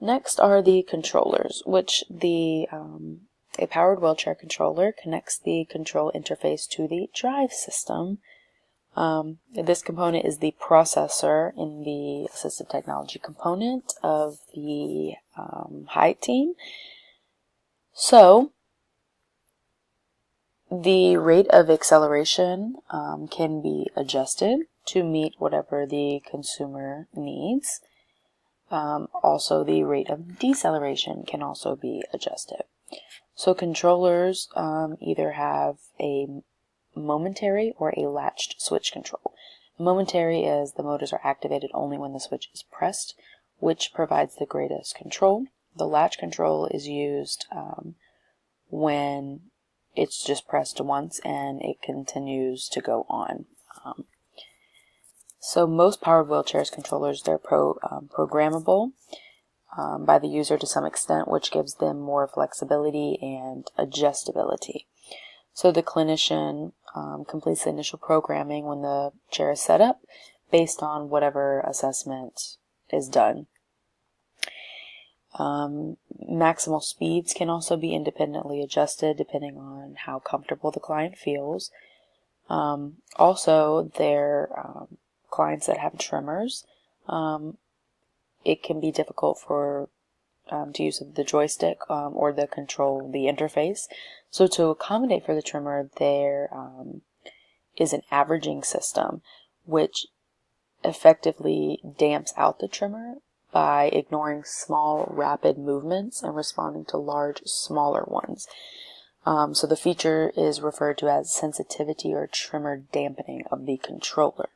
Next are the controllers, which a powered wheelchair controller connects the control interface to the drive system. This component is the processor in the assistive technology component of the HITE team. So, the rate of acceleration can be adjusted to meet whatever the consumer needs. Also, the rate of deceleration can also be adjusted. So controllers either have a momentary or a latched switch control. Momentary is the motors are activated only when the switch is pressed, which provides the greatest control. The latch control is used when it's just pressed once and it continues to go on. So most powered wheelchairs controllers, they're programmable by the user to some extent, which gives them more flexibility and adjustability. So the clinician completes the initial programming when the chair is set up based on whatever assessment is done. Maximal speeds can also be independently adjusted depending on how comfortable the client feels. Also, their clients that have tremors, it can be difficult for to use the joystick or the interface. So to accommodate for the tremor, there is an averaging system which effectively damps out the tremor by ignoring small, rapid movements and responding to large, smaller ones. So the feature is referred to as sensitivity or tremor dampening of the controller.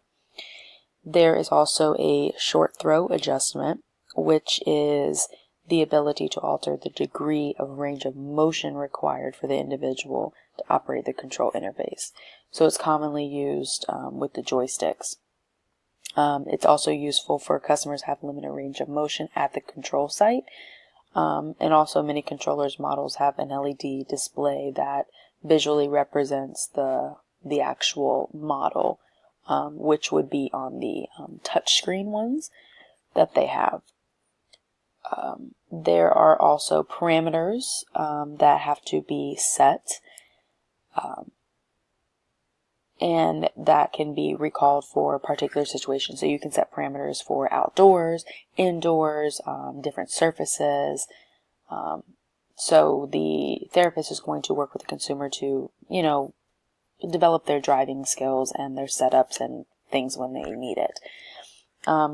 There is also a short throw adjustment, which is the ability to alter the degree of range of motion required for the individual to operate the control interface. So it's commonly used with the joysticks. It's also useful for customers who have limited range of motion at the control site. And also many controllers models have an LED display that visually represents the actual model, which would be on the touchscreen ones that they have. There are also parameters that have to be set, and that can be recalled for particular situations. So you can set parameters for outdoors, indoors, different surfaces. So the therapist is going to work with the consumer to, develop their driving skills and their setups and things when they need it.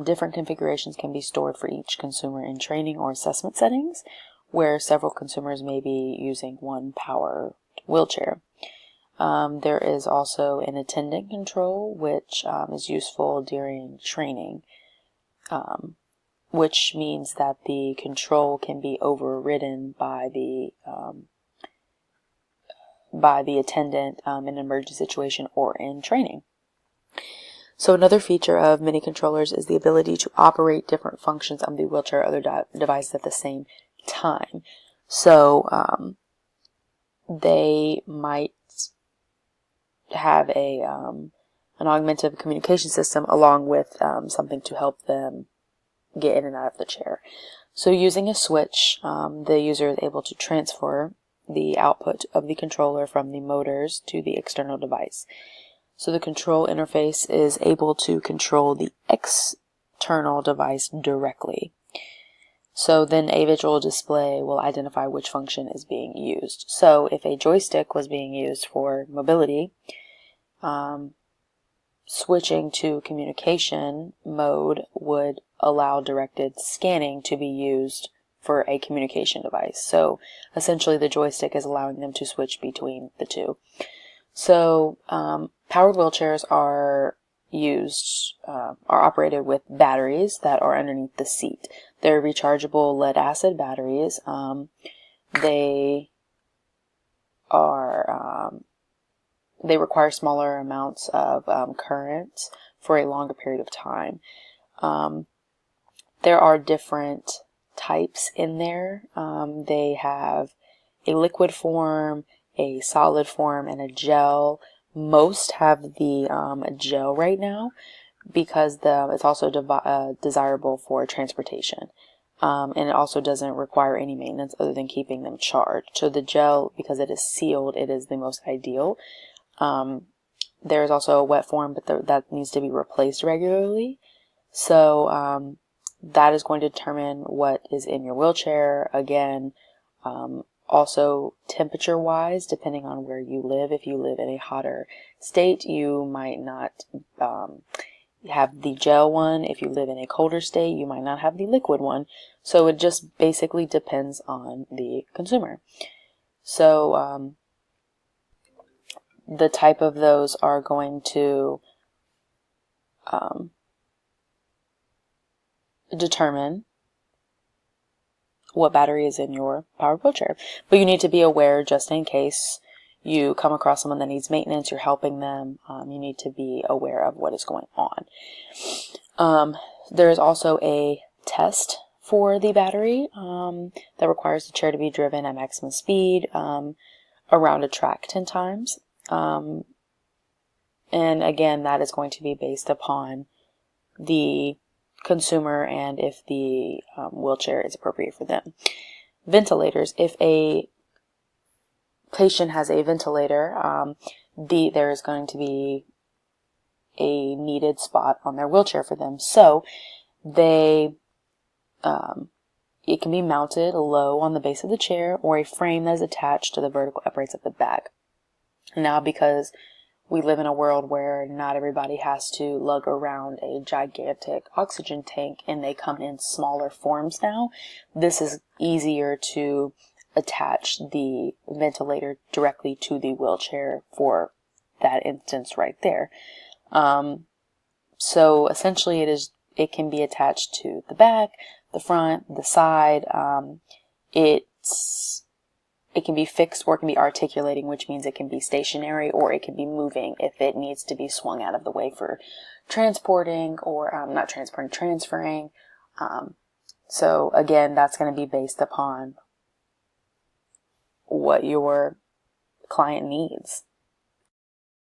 Different configurations can be stored for each consumer in training or assessment settings, where several consumers may be using one power wheelchair. There is also an attendant control, which is useful during training, which means that the control can be overridden by the attendant in an emergency situation or in training. So another feature of mini controllers is the ability to operate different functions of the wheelchair or other device at the same time. So they might have an augmented communication system along with something to help them get in and out of the chair. So using a switch, the user is able to transfer the output of the controller from the motors to the external device. So the control interface is able to control the external device directly. So then a visual display will identify which function is being used. So if a joystick was being used for mobility, switching to communication mode would allow directed scanning to be used for a communication device. So essentially the joystick is allowing them to switch between the two. So powered wheelchairs are operated with batteries that are underneath the seat. They're rechargeable lead acid batteries. They require smaller amounts of current for a longer period of time. There are different types in there. They have a liquid form, a solid form, and a gel. Most have the gel right now because it's also desirable for transportation. And it also doesn't require any maintenance other than keeping them charged. So the gel, because it is sealed, it is the most ideal. There is also a wet form, but that needs to be replaced regularly. So that is going to determine what is in your wheelchair. Again, also temperature-wise, depending on where you live. If you live in a hotter state, you might not have the gel one. If you live in a colder state, you might not have the liquid one. So it just basically depends on the consumer. So the type of those are going to determine what battery is in your powered wheelchair. But you need to be aware, just in case you come across someone that needs maintenance, you're helping them, you need to be aware of what is going on. There is also a test for the battery that requires the chair to be driven at maximum speed around a track 10 times. And again, that is going to be based upon the consumer and if the wheelchair is appropriate for them. Ventilators. If a patient has a ventilator, there is going to be a needed spot on their wheelchair for them. So it can be mounted low on the base of the chair or a frame that is attached to the vertical uprights of the back. Now, because we live in a world where not everybody has to lug around a gigantic oxygen tank and they come in smaller forms now, this is easier to attach the ventilator directly to the wheelchair for that instance right there. So essentially it can be attached to the back, the front, the side. It can be fixed or it can be articulating, which means it can be stationary or it can be moving if it needs to be swung out of the way for transporting or transferring. So again, that's going to be based upon what your client needs.